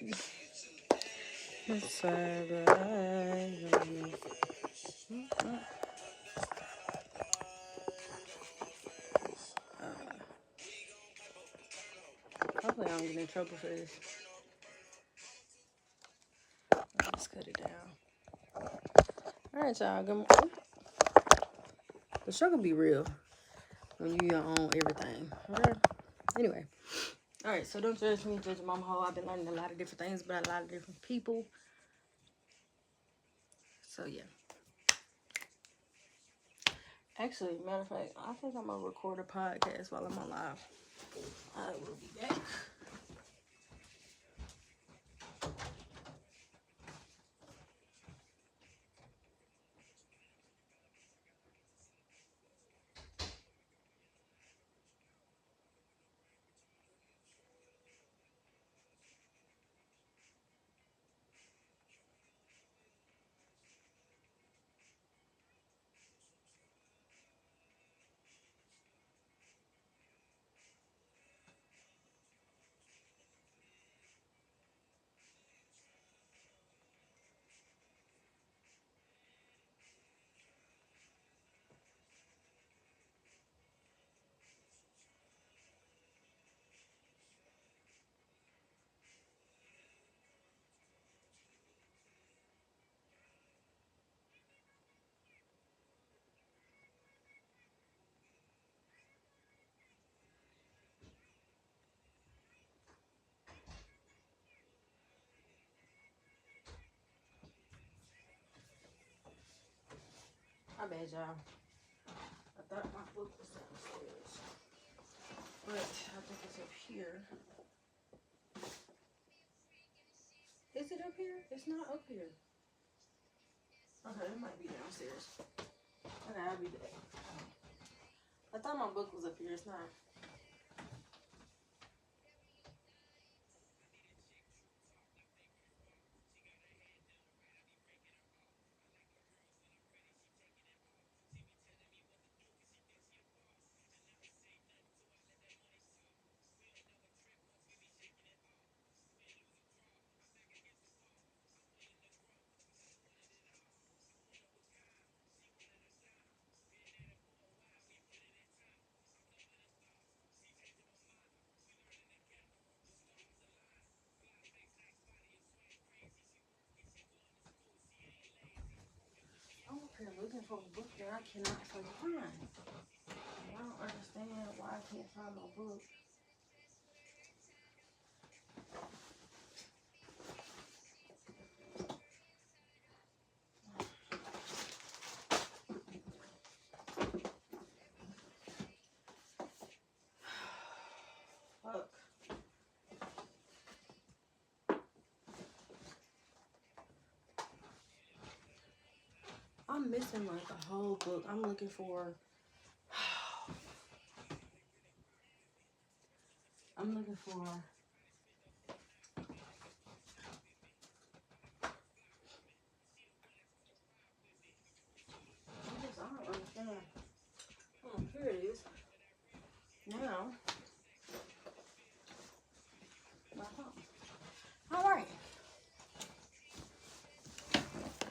It's sad, but hopefully I don't get in trouble for this. Let's cut it down. Alright, y'all. Good morning. The struggle be real when you own everything. Okay? Anyway. Alright, so don't judge me, judge Mama Ho. I've been learning a lot of different things about a lot of different people. So, yeah. Actually, matter of fact, I think I'm going to record a podcast while I'm on live. I will be back. My bad, y'all. I thought my book was downstairs, but I think it's up here. Is it up here? It's not up here. Okay, it might be downstairs. Okay, I'll be back. I thought my book was up here. It's not. I'm up here looking for a book that I cannot find. I don't understand why I can't find my book. Fuck. I'm missing like a whole book. I'm looking for. I'm looking for. I don't understand. Oh, here it is. Now. My phone. All right.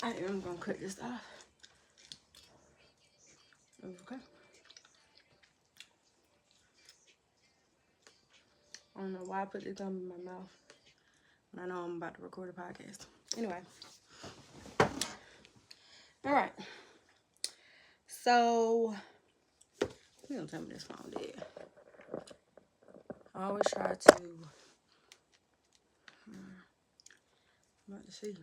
I am gonna cut this off. Okay. I don't know why I put this gum in my mouth. I know I'm about to record a podcast. Anyway. All right. So, you don't tell me this phone dead. I always try to. I'm about to see.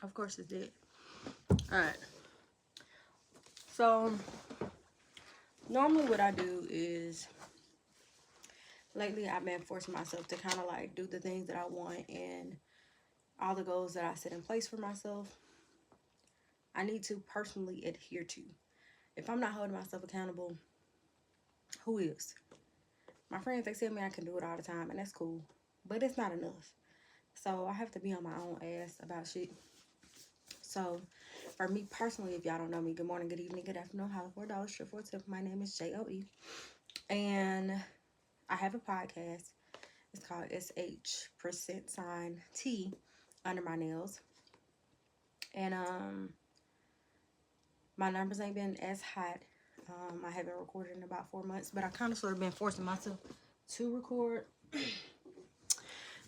Of course it's dead. All right. So, normally what I do is, lately I've been forcing myself to kind of like do the things that I want and all the goals that I set in place for myself. I need to personally adhere to. If I'm not holding myself accountable, who is? My friends, they tell me I can do it all the time, and that's cool. But it's not enough. So I have to be on my own ass about shit. So for me personally, if y'all don't know me, good morning, good evening, good afternoon, holla $4, strip 4 tip. My name is J-O-E. And I have a podcast. It's called SH%T Under My Nails. And my numbers ain't been as hot. I haven't recorded in about 4 months, but I kind of sort of been forcing myself to record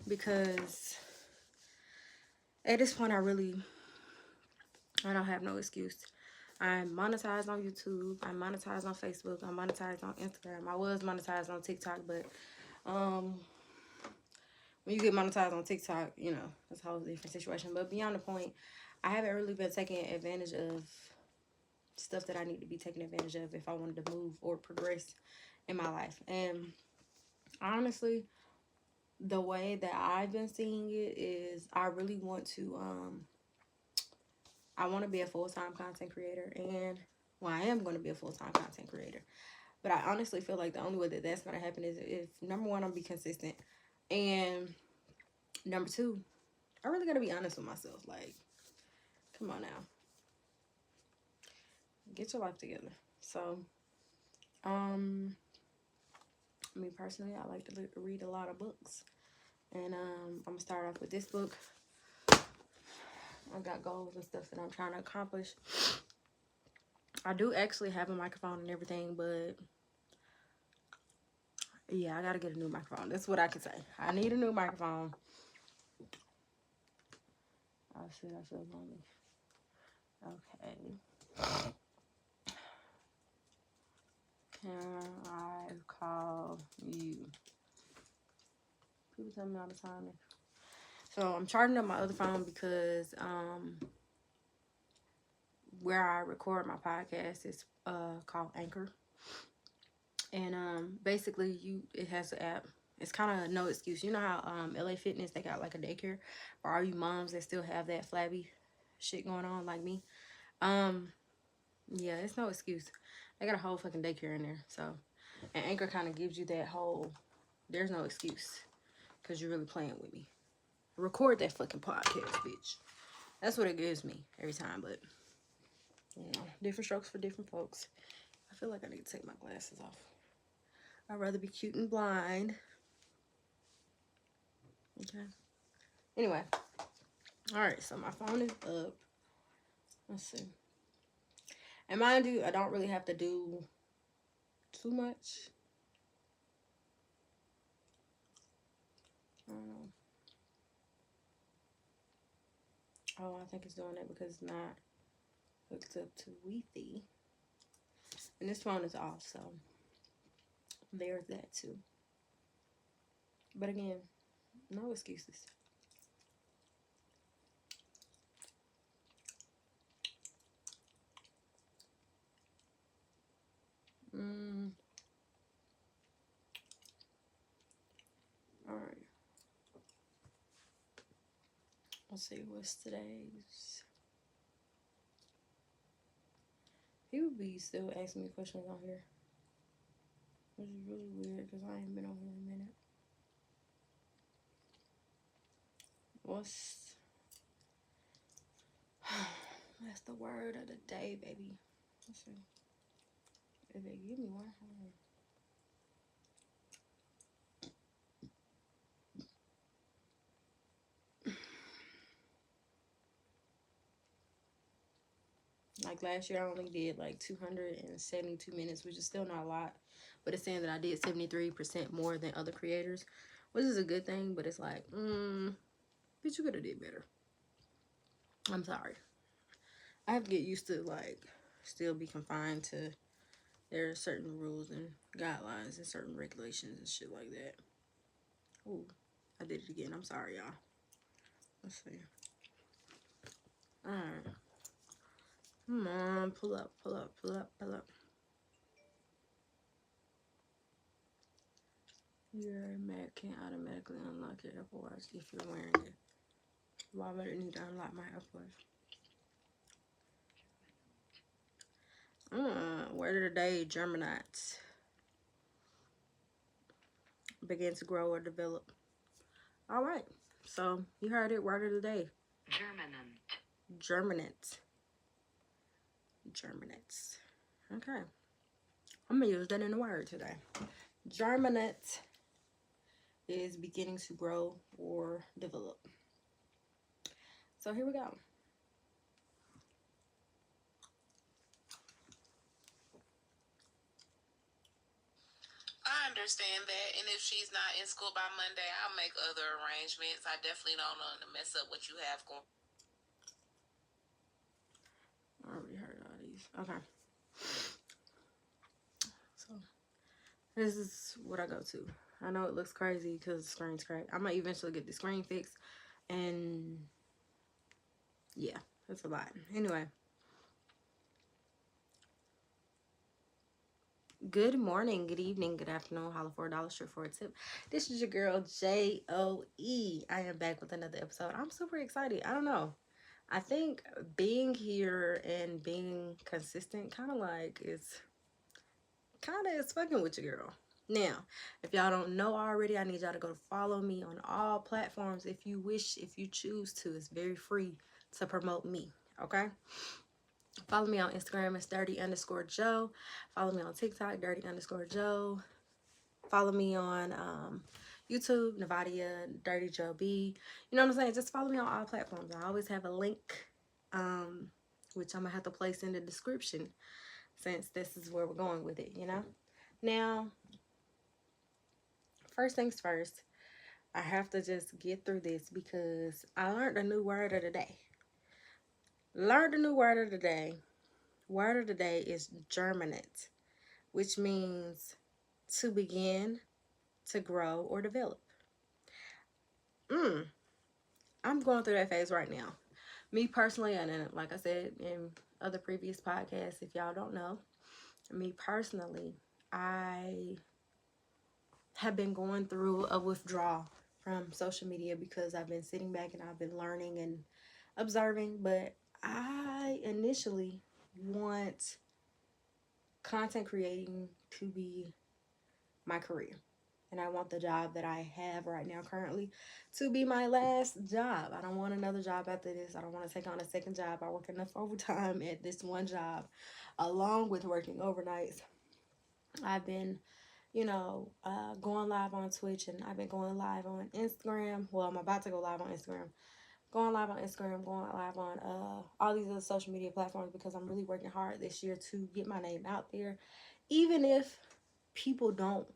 because at this point I don't have no excuse. I'm monetized on YouTube. I'm monetized on Facebook. I'm monetized on Instagram. I was monetized on TikTok, but when you get monetized on TikTok, you know, that's a whole different situation. But beyond the point, I haven't really been taking advantage of stuff that I need to be taking advantage of if I wanted to move or progress in my life. And honestly, the way that I've been seeing it is I really want to I want to be a full-time content creator, and well, I am going to be a full-time content creator. But I honestly feel like the only way that that's going to happen is if, number one, I'm be consistent, and number two, I really got to be honest with myself. Like, come on now, get your life together. So, me personally, I like to read a lot of books, and I'm gonna start off with this book. I got goals and stuff that I'm trying to accomplish. I do actually have a microphone and everything, but yeah, I gotta get a new microphone. That's what I can say. I need a new microphone. Oh shit, I feel lonely. Okay. Can I call you? People tell me all the time. So I'm charging up my other phone because where I record my podcast is called Anchor. And basically it has an app. It's kind of no excuse. You know how LA Fitness, they got like a daycare for all you moms that still have that flabby shit going on like me. Yeah, it's no excuse. They got a whole fucking daycare in there. So, and Anchor kind of gives you that whole, there's no excuse because you're really playing with me. Record that fucking podcast, bitch. That's what it gives me every time. But, you know, different strokes for different folks. I feel like I need to take my glasses off. I'd rather be cute and blind. Okay. Anyway. Alright, so my phone is up. Let's see. And mind you, I don't really have to do too much. I don't know. Oh, I think it's doing it because it's not hooked up to Wi-Fi. And this phone is off, so there's that too. But again, no excuses. Alright. Let's see, what's today's? People be still asking me questions on here, which is really weird because I ain't been on here in a minute. That's the word of the day, baby. Let's see. If they give me one, like last year I only did like 272 minutes, which is still not a lot, but it's saying that I did 73% more than other creators, which is a good thing. But it's like, bitch, you could have did better. I'm sorry. I have to get used to like still be confined to, there are certain rules and guidelines and certain regulations and shit like that. Ooh, I did it again. I'm sorry, y'all. Let's see. Alright. Come on, pull up, pull up, pull up, pull up. Your Mac can automatically unlock your Apple Watch if you're wearing it. Why would it need to unlock my Apple Watch? Word of the day, germinates. Begin to grow or develop. Alright, so you heard it, word of the day. Germinant. Germinate. Germinates. Okay. I'm gonna use that in the word today. Germinate. is beginning to grow or develop. So here we go. I understand that, and if she's not in school by Monday, I'll make other arrangements. I definitely don't want to mess up what you have going. I already heard all these. Okay. So this is what I go to. I know it looks crazy because the screen's cracked. I might eventually get the screen fixed. And yeah, it's a lot. Anyway. Good morning, good evening, good afternoon. Holla for $1 straight for a tip. This is your girl Joe. I am back with another episode. I'm super excited. I don't know. I think being here and being consistent kind of is fucking with your girl. Now, if y'all don't know already, I need y'all to go follow me on all platforms if you wish, if you choose to. It's very free to promote me. Okay. Follow me on Instagram, it's dirty_Joe. Follow me on TikTok, dirty_Joe. Follow me on YouTube, Nevadia, Dirty Joe B. You know what I'm saying? Just follow me on all platforms. I always have a link, which I'm going to have to place in the description since this is where we're going with it, you know? Now, first things first, I have to just get through this because I learned a new word of the day. Learned a new word of the day. Word of the day is germinate, which means to begin, to grow, or develop. I'm going through that phase right now. Me personally, and then, like I said in other previous podcasts, if y'all don't know, me personally, I have been going through a withdrawal from social media because I've been sitting back and I've been learning and observing. But I initially want content creating to be my career. And I want the job that I have right now currently to be my last job. I don't want another job after this. I don't want to take on a second job. I work enough overtime at this one job along with working overnights. I've been, going live on Twitch, and I've been going live on Instagram. Well, I'm about to go live on Instagram. Going live on Instagram, going live on all these other social media platforms because I'm really working hard this year to get my name out there. Even if people don't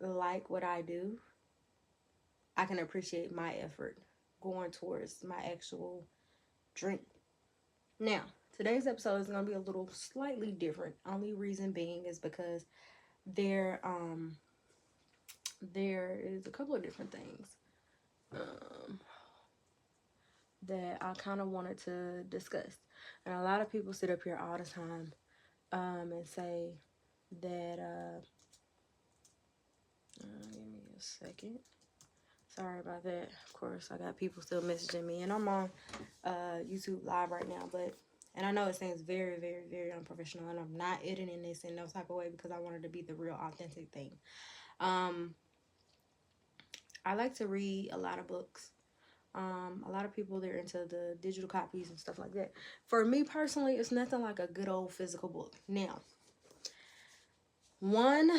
like what I do, I can appreciate my effort going towards my actual dream. Now, today's episode is going to be a little slightly different. Only reason being is because there there is a couple of different things um, that I kind of wanted to discuss. And a lot of people sit up here all the time and say that give me a second. Sorry about that. Of course, I got people still messaging me, and I'm on YouTube live right now. And I know it seems very, very, very unprofessional, and I'm not editing this in no type of way because I wanted to be the real, authentic thing. I like to read a lot of books. A lot of people, they're into the digital copies and stuff like that. For me personally, it's nothing like a good old physical book. Now, one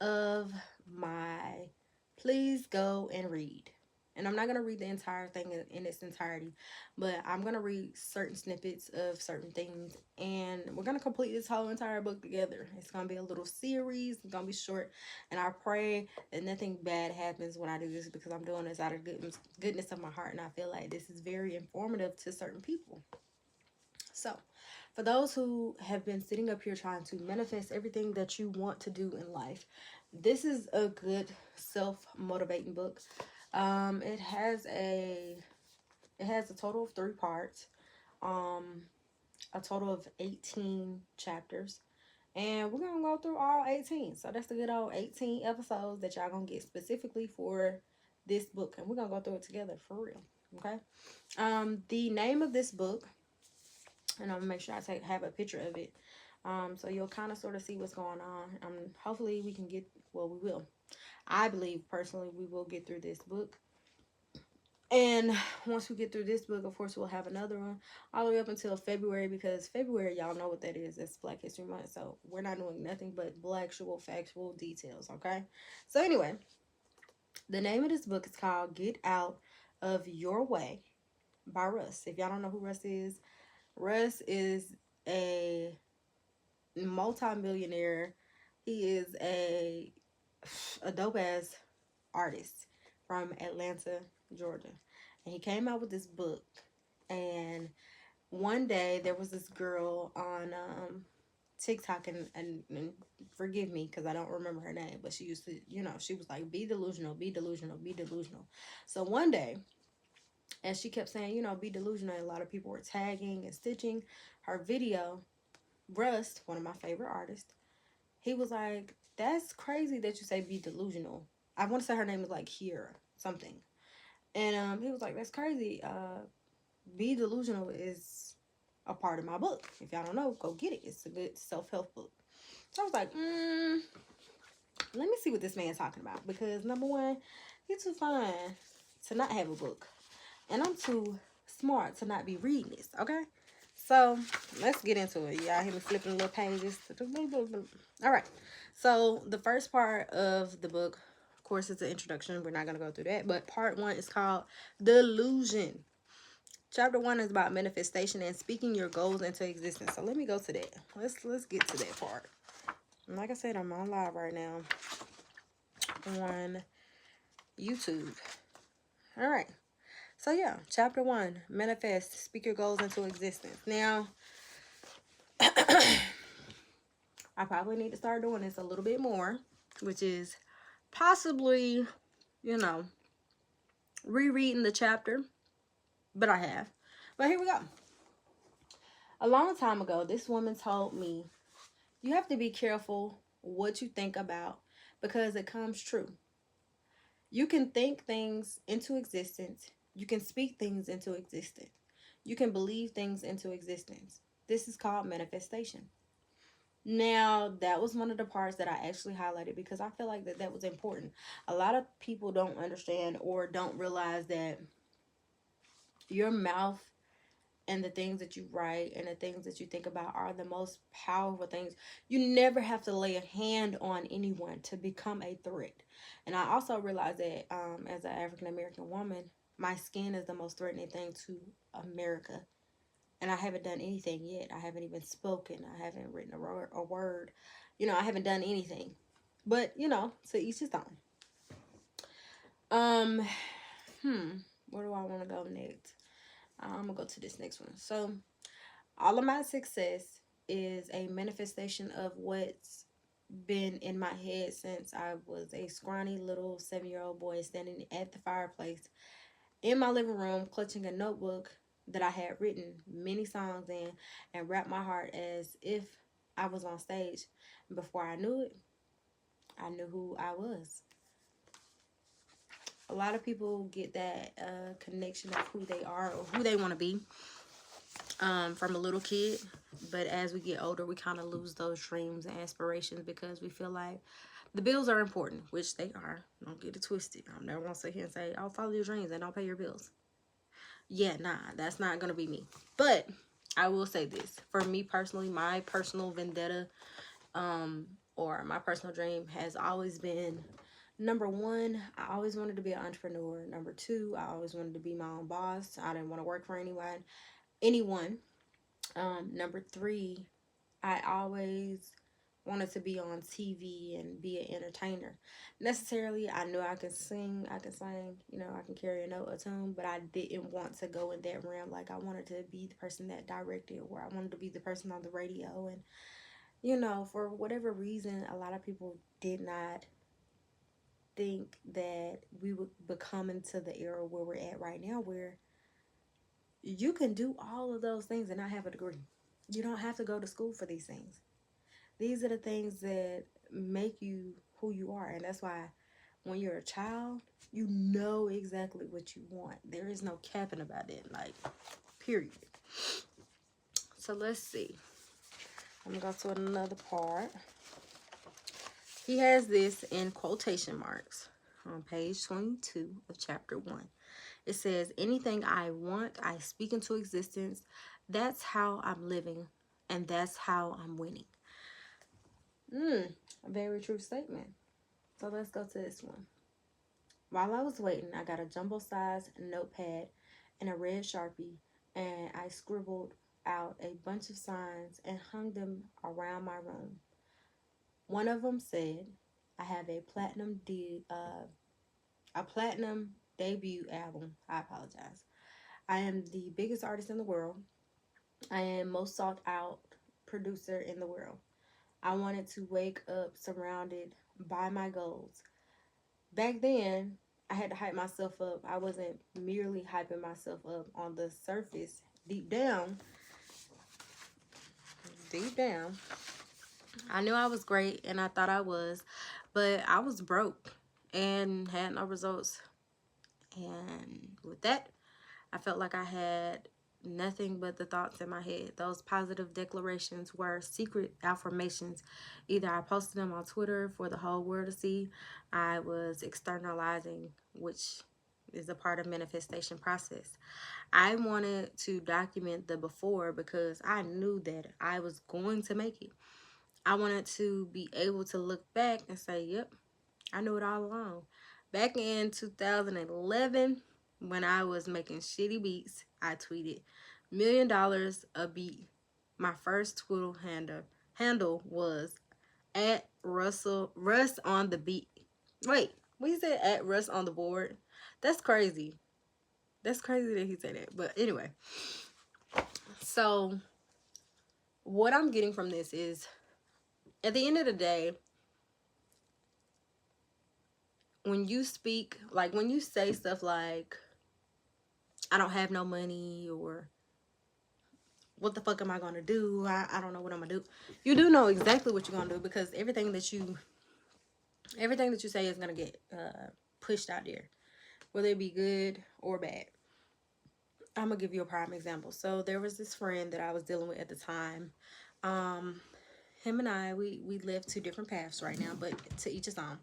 of my please go and read. And I'm not going to read the entire thing in its entirety, but I'm going to read certain snippets of certain things. And we're going to complete this whole entire book together. It's going to be a little series. It's going to be short. And I pray that nothing bad happens when I do this because I'm doing this out of goodness of my heart. And I feel like this is very informative to certain people. So, for those who have been sitting up here trying to manifest everything that you want to do in life, this is a good self-motivating book. It has a total of 3 parts, a total of 18 chapters, and we're gonna go through all 18. So that's the good old 18 episodes that y'all gonna get specifically for this book, and we're gonna go through it together for real. Okay. The name of this book, and I'm gonna make sure I have a picture of it, so you'll kind of sort of see what's going on. Hopefully we can we will. I believe personally we will get through this book. And once we get through this book, of course, we'll have another one all the way up until February, because February, y'all know what that is. It's Black History Month. So we're not doing nothing but factual details, okay? So anyway, The name of this book is called Get Out of Your Way by Russ. If y'all don't know who Russ is a multi-millionaire. He is a dope ass artist from Atlanta, Georgia. And he came out with this book. And one day there was this girl on TikTok, and forgive me because I don't remember her name, but she used to, she was like, be delusional, be delusional, be delusional. So one day, and she kept saying, be delusional, and a lot of people were tagging and stitching her video. Rust, one of my favorite artists, he was like, that's crazy that you say be delusional. I want to say her name is like Kiera something. And he was like, that's crazy. Be delusional is a part of my book. If y'all don't know, go get it. It's a good self-help book. So I was like, let me see what this man's talking about. Because number one, he's too fine to not have a book. And I'm too smart to not be reading this, okay? So let's get into it. Y'all hear me flipping little pages. All right. So the first part of the book, of course, it's an introduction. We're not going to go through that. But part 1 is called Delusion. Chapter 1 is about manifestation and speaking your goals into existence. So let me go to that. Let's get to that part. And like I said, I'm on live right now on YouTube. All right. So yeah, chapter 1, manifest, speak your goals into existence. Now, I probably need to start doing this a little bit more, which is possibly, rereading the chapter, but I have. But here we go. A long time ago, this woman told me, you have to be careful what you think about because it comes true. You can think things into existence. You can speak things into existence. You can believe things into existence. This is called manifestation. Now, that was one of the parts that I actually highlighted because I feel like that was important. A lot of people don't understand or don't realize that your mouth and the things that you write and the things that you think about are the most powerful things. You never have to lay a hand on anyone to become a threat. And I also realized that as an African American woman, my skin is the most threatening thing to America. And I haven't done anything yet. I haven't even spoken. I haven't written a word. I haven't done anything. But, to each his own. Where do I want to go next? I'm going to go to this next one. So, all of my success is a manifestation of what's been in my head since I was a scrawny little 7-year-old boy standing at the fireplace in my living room, clutching a notebook that I had written many songs in and wrapped my heart as if I was on stage. Before I knew it, I knew who I was. A lot of people get that connection of who they are or who they want to be from a little kid. But as we get older, we kind of lose those dreams and aspirations because we feel like the bills are important, which they are. Don't get it twisted. I'm never going to sit here and say, I'll follow your dreams and don't pay your bills. Yeah, nah, that's not going to be me. But I will say this. For me personally, my personal vendetta or my personal dream has always been, number 1, I always wanted to be an entrepreneur. Number 2, I always wanted to be my own boss. I didn't want to work for anyone. Number 3, I always wanted to be on TV and be an entertainer. Necessarily, I knew I could sing, I can carry a note or tune, but I didn't want to go in that realm. Like, I wanted to be the person that directed, or I wanted to be the person on the radio. And, for whatever reason, a lot of people did not think that we would become into the era where we're at right now, where you can do all of those things and not have a degree. You don't have to go to school for these things. These are the things that make you who you are. And that's why when you're a child, you know exactly what you want. There is no capping about it. Like, period. So let's see. I'm going to go to another part. He has this in quotation marks on page 22 of chapter 1. It says, anything I want, I speak into existence. That's how I'm living. And that's how I'm winning. A very true statement. So let's go to this one. while I was waiting, I got a jumbo size notepad and a red Sharpie, and I scribbled out a bunch of signs and hung them around my room. One of them said, "I have a platinum debut album. I apologize. I am the biggest artist in the world. I am most sought out producer in the world. I wanted to wake up surrounded by my goals." Back then, I had to hype myself up. I wasn't merely hyping myself up on the surface. Deep down, I knew I was great and I thought I was, but I was broke and had no results. And with that, I felt like I had nothing but the thoughts in my head. Those positive declarations were secret affirmations. Either I posted them on Twitter for the whole world to see, I was externalizing, which is a part of manifestation process. I wanted to document the before because I knew that I was going to make it. I wanted to be able to look back and say, yep, I knew it all along. Back in 2011, when I was making shitty beats, I tweeted $1,000,000 a beat. My first Twitter handle was at Russ on the beat. Wait, we said at Russ on the board. That's crazy. That's crazy that he said that. But anyway, so what I'm getting from this is, at the end of the day, when you speak, like when you say stuff like, I don't have no money, or what the fuck am I gonna do? I don't know what I'm gonna do. You do know exactly what you're gonna do, because everything that you say is gonna get pushed out there, whether it be good or bad. I'm gonna give you a prime example. So there was this friend that I was dealing with at the time. Him and I, we live two different paths right now, but to each his own.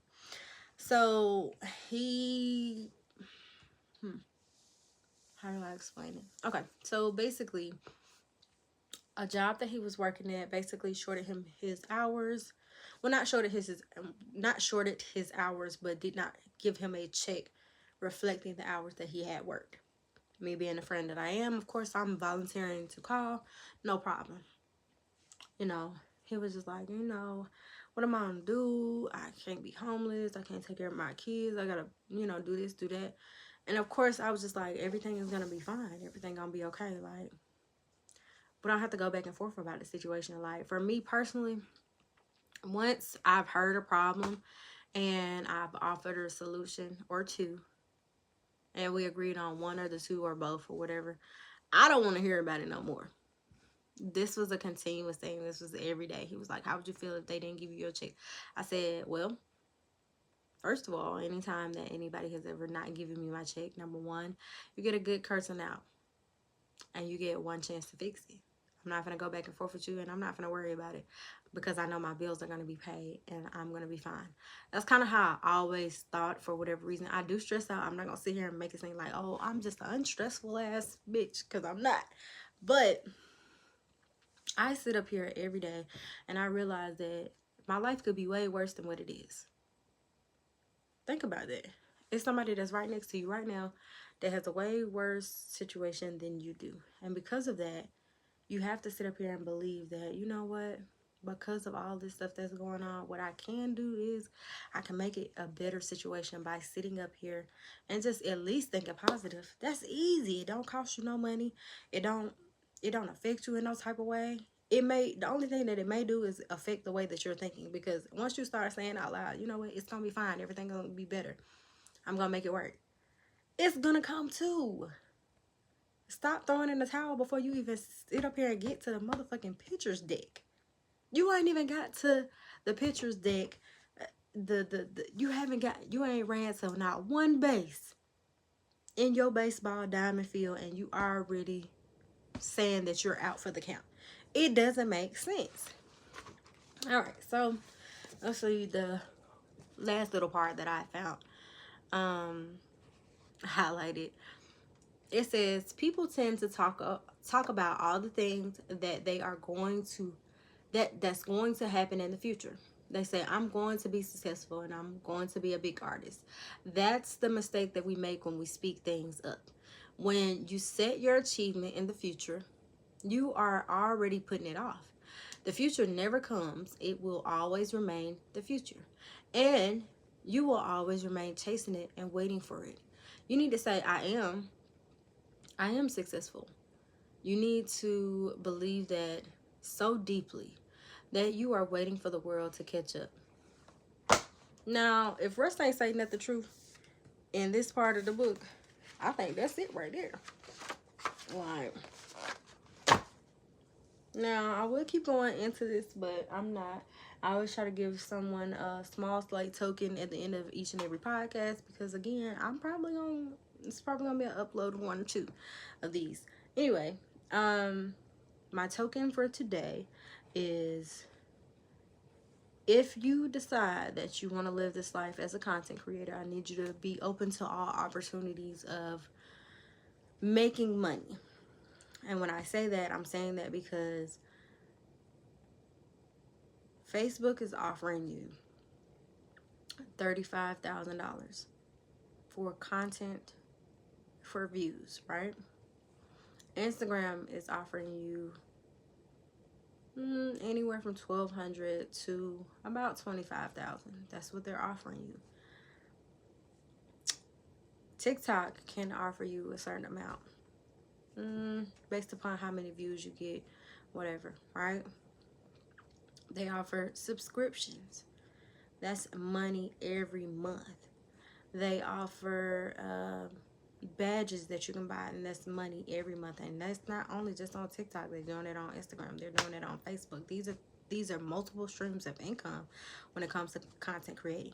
So he, how do I explain it? Okay, so basically, a job that he was working at basically shorted him his hours. Well, not shorted his hours, but did not give him a check reflecting the hours that he had worked. Me being a friend that I am, of course, I'm volunteering to call, no problem. You know, he was just like, what am I gonna do? I can't be homeless. I can't take care of my kids. I gotta, do this, do that. And of course, I was just like, everything is gonna be fine. Everything gonna be okay. Like, but I don't have to go back and forth about the situation. Like, for me personally, once I've heard a problem and I've offered a solution or two, and we agreed on one or the two or both or whatever, I don't want to hear about it no more. This was a continuous thing. This was every day. He was like, how would you feel if they didn't give you your check? I said, well, first of all, anytime that anybody has ever not given me my check, number one, you get a good cursing out and you get one chance to fix it. I'm not going to go back and forth with you, and I'm not going to worry about it, because I know my bills are going to be paid and I'm going to be fine. That's kind of how I always thought. For whatever reason, I do stress out. I'm not going to sit here and make it seem like, oh, I'm just an unstressful ass bitch, because I'm not. But I sit up here every day and I realize that my life could be way worse than what it is. Think about that. It's somebody that's right next to you right now that has a way worse situation than you do. And because of that, you have to sit up here and believe that, you know what, because of all this stuff that's going on, what I can do is I can make it a better situation by sitting up here and just at least thinking positive. That's easy. It don't cost you no money. It don't affect you in no type of way. The only thing that it may do is affect the way that you're thinking, because once you start saying out loud, you know what, it's gonna be fine, everything's gonna be better, I'm gonna make it work, it's gonna come too. Stop throwing in the towel before you even sit up here and get to the motherfucking pitcher's deck. You ain't even got to the pitcher's deck. You ain't ran to not one base in your baseball diamond field, and you already saying that you're out for the count. It doesn't make sense. All right, so let's see the last little part that I found highlighted. It says people tend to talk about all the things that they are going to that's going to happen in the future. They say, I'm going to be successful and I'm going to be a big artist. That's the mistake that we make when we speak things up. When you set your achievement in the future, you are already putting it off. The future never comes. It will always remain the future. And you will always remain chasing it and waiting for it. You need to say, I am successful. You need to believe that so deeply that you are waiting for the world to catch up. Now, if Russ ain't saying nothing true in this part of the book, I think that's it right there. Like, now I will keep going into this, but I'm not. I always try to give someone a small slight token at the end of each and every podcast, because again, it's probably gonna be an upload of 1 or 2 of these. Anyway, my token for today is, if you decide that you want to live this life as a content creator, I need you to be open to all opportunities of making money. And when I say that, I'm saying that because Facebook is offering you $35,000 for content for views, right? Instagram is offering you anywhere from $1,200 to about $25,000. That's what they're offering you. TikTok can offer you a certain amount, based upon how many views you get, whatever, right? They offer subscriptions. That's money every month. They offer badges that you can buy, and that's money every month. And that's not only just on TikTok. They're doing it on Instagram. They're doing it on Facebook. These are multiple streams of income when it comes to content creating.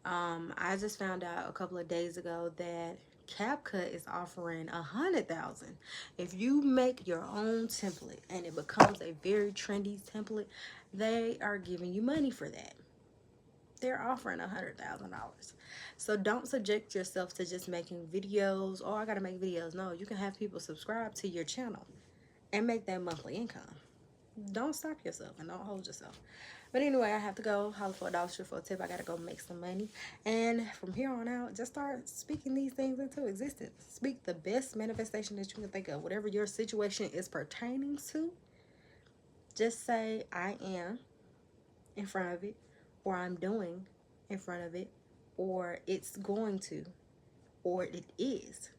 I just found out a couple of days ago that CapCut is offering $100,000 if you make your own template and it becomes a very trendy template. They are giving you money for that. They're offering $100,000. So don't subject yourself to just making videos. Oh, I gotta make videos. No, you can have people subscribe to your channel and make that monthly income. Don't stop yourself and don't hold yourself. But anyway, I have to go. Holler for a dollar, shoot for a tip. I gotta go make some money. And from here on out, just start speaking these things into existence. Speak the best manifestation that you can think of. Whatever your situation is pertaining to, just say, I am in front of it, or I'm doing in front of it, or it's going to, or it is.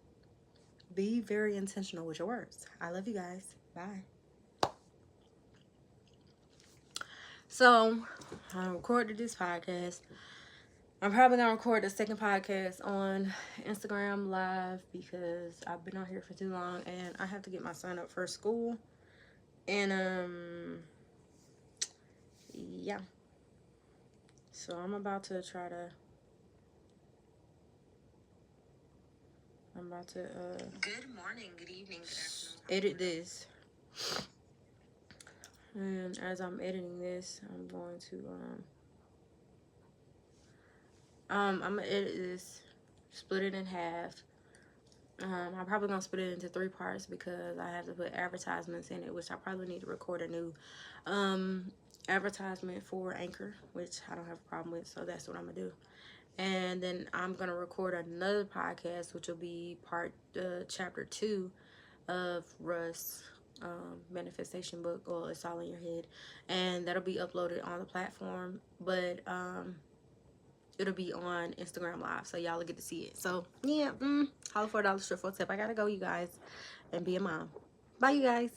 Be very intentional with your words. I love you guys. Bye. So, I recorded this podcast. I'm probably going to record the second podcast on Instagram Live because I've been on here for too long and I have to get my son up for school. And, yeah. So, I'm about to Good morning, good evening, good afternoon. edit this. And as I'm editing this, I'm going to I'm gonna edit this, split it in half. I'm probably gonna split it into 3 parts because I have to put advertisements in it, which I probably need to record a new advertisement for Anchor, which I don't have a problem with, so that's what I'm gonna do. And then I'm gonna record another podcast, which will be chapter 2 of Russ' manifestation book, or It's All in Your Head, and that'll be uploaded on the platform, but it'll be on Instagram Live, so y'all will get to see it. So yeah, holler for a dollar, strip for a tip. I gotta go, you guys, and be a mom. Bye, you guys.